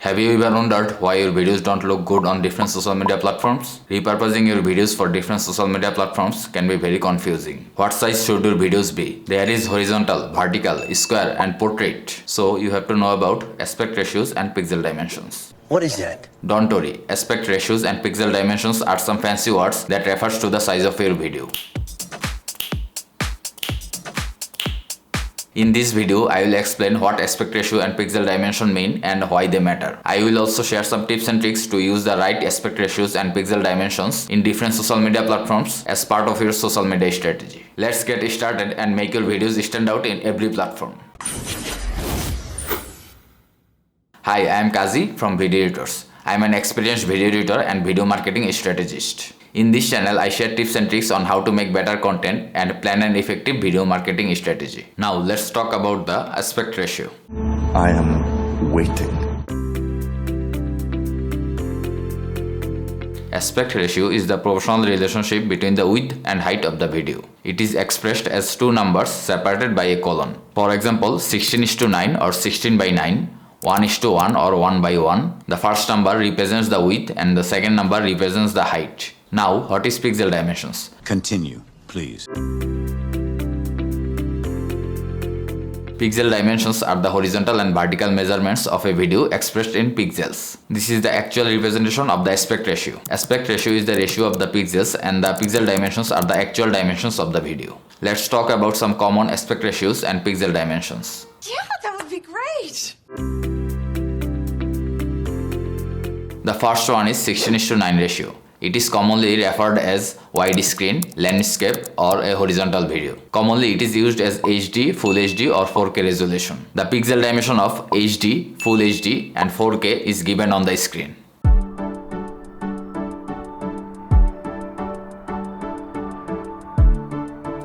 Have you ever wondered why your videos don't look good on different social media platforms? Repurposing your videos for different social media platforms can be very confusing. What size should your videos be? There is horizontal, vertical, square and portrait. So you have to know about aspect ratios and pixel dimensions. What is that? Don't worry, aspect ratios and pixel dimensions are some fancy words that refers to the size of your video. In this video, I will explain what aspect ratio and pixel dimension mean and why they matter. I will also share some tips and tricks to use the right aspect ratios and pixel dimensions in different social media platforms as part of your social media strategy. Let's get started and make your videos stand out in every platform. Hi, I am Kazi from Video Editors. I am an experienced video editor and video marketing strategist. In this channel, I share tips and tricks on how to make better content and plan an effective video marketing strategy. Now, let's talk about the aspect ratio. I am waiting. Aspect ratio is the proportional relationship between the width and height of the video. It is expressed as two numbers separated by a colon. For example, 16:9 or 16:9, 1:1 or 1:1. The first number represents the width and the second number represents the height. Now, what is pixel dimensions? Continue, please. Pixel dimensions are the horizontal and vertical measurements of a video expressed in pixels. This is the actual representation of the aspect ratio. Aspect ratio is the ratio of the pixels and the pixel dimensions are the actual dimensions of the video. Let's talk about some common aspect ratios and pixel dimensions. Yeah, that would be great. The first one is 16:9 ratio. It is commonly referred as widescreen, landscape or a horizontal video. Commonly it is used as HD, Full HD or 4K resolution. The pixel dimension of HD, Full HD and 4K is given on the screen.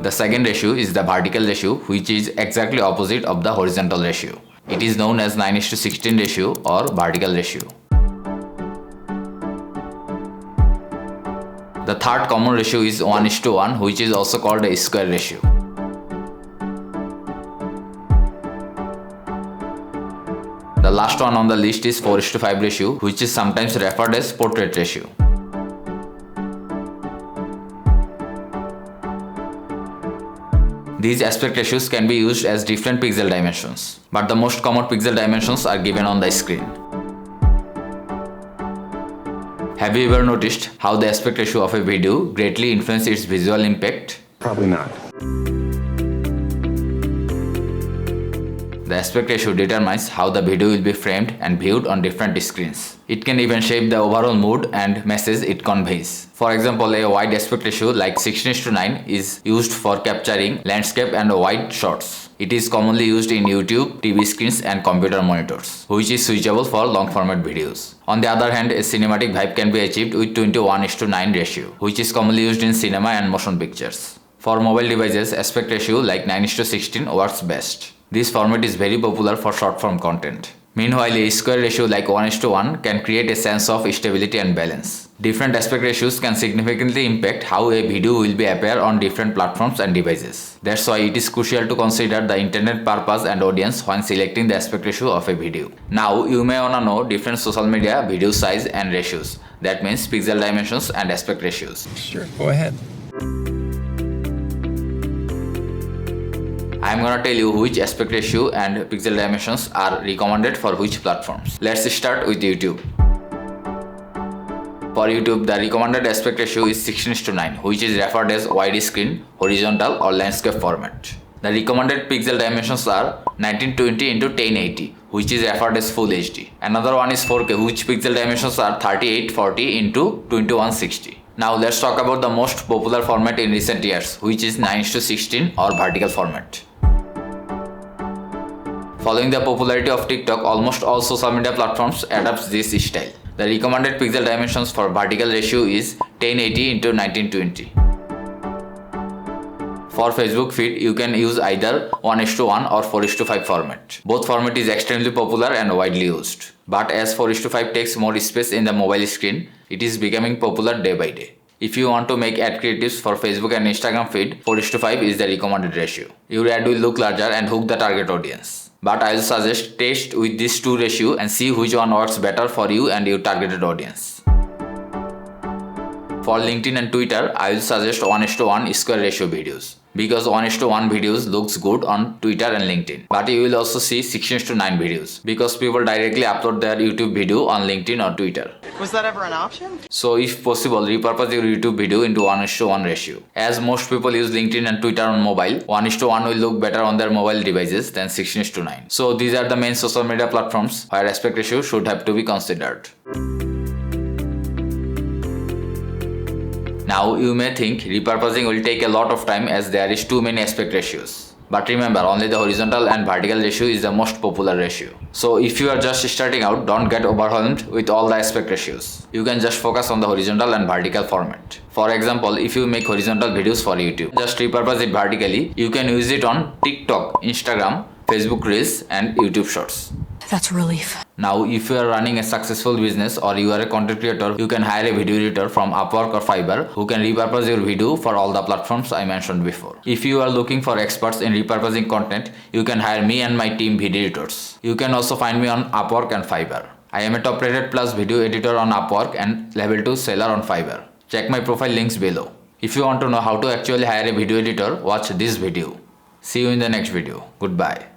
The second ratio is the vertical ratio, which is exactly opposite of the horizontal ratio. It is known as 9:16 ratio or vertical ratio. The third common ratio is 1:1, which is also called a square ratio. The last one on the list is 4:5 ratio, which is sometimes referred as portrait ratio. These aspect ratios can be used as different pixel dimensions, but the most common pixel dimensions are given on the screen. Have you ever noticed how the aspect ratio of a video greatly influences its visual impact? Probably not. The aspect ratio determines how the video will be framed and viewed on different screens. It can even shape the overall mood and message it conveys. For example, a wide aspect ratio like 16:9 is used for capturing landscape and wide shots. It is commonly used in YouTube, TV screens and computer monitors, which is switchable for long format videos. On the other hand, a cinematic vibe can be achieved with 21:9 ratio, which is commonly used in cinema and motion pictures. For mobile devices, aspect ratio like 9:16 works best. This format is very popular for short form content. Meanwhile, a square ratio like 1:1 can create a sense of stability and balance. Different aspect ratios can significantly impact how a video will be appear on different platforms and devices. That's why it is crucial to consider the intended purpose and audience when selecting the aspect ratio of a video. Now, you may wanna know different social media video size and ratios. That means pixel dimensions and aspect ratios. Sure, go ahead. I am gonna tell you which aspect ratio and pixel dimensions are recommended for which platforms. Let's start with YouTube. For YouTube, the recommended aspect ratio is 16:9, which is referred as widescreen, horizontal or landscape format. The recommended pixel dimensions are 1920 x 1080, which is referred as Full HD. Another one is 4K, which pixel dimensions are 3840 x 2160. Now let's talk about the most popular format in recent years, which is 9:16 or vertical format. Following the popularity of TikTok, almost all social media platforms adopt this style. The recommended pixel dimensions for vertical ratio is 1080 x 1920. For Facebook feed, you can use either 1:1 or 4:5 format. Both format is extremely popular and widely used. But as 4:5 takes more space in the mobile screen, it is becoming popular day by day. If you want to make ad creatives for Facebook and Instagram feed, 4:5 is the recommended ratio. Your ad will look larger and hook the target audience. But I will suggest test with these two ratio and see which one works better for you and your targeted audience. For LinkedIn and Twitter, I will suggest 1:1 square ratio videos because 1:1 videos looks good on Twitter and LinkedIn. But you will also see 16:9 videos because people directly upload their YouTube video on LinkedIn or Twitter. Was that ever an option? So if possible, repurpose your YouTube video into 1:1 ratio. As most people use LinkedIn and Twitter on mobile, 1:1 will look better on their mobile devices than 16:9. So these are the main social media platforms where aspect ratio should have to be considered. Now you may think repurposing will take a lot of time as there is too many aspect ratios. But remember, only the horizontal and vertical ratio is the most popular ratio. So if you are just starting out, don't get overwhelmed with all the aspect ratios. You can just focus on the horizontal and vertical format. For example, if you make horizontal videos for YouTube, just repurpose it vertically. You can use it on TikTok, Instagram, Facebook Reels and YouTube Shorts. That's a relief. Now, if you are running a successful business or you are a content creator, you can hire a video editor from Upwork or Fiverr who can repurpose your video for all the platforms I mentioned before. If you are looking for experts in repurposing content, you can hire me and my team video editors. You can also find me on Upwork and Fiverr. I am a top rated plus video editor on Upwork and level 2 seller on Fiverr. Check my profile links below. If you want to know how to actually hire a video editor, watch this video. See you in the next video. Goodbye.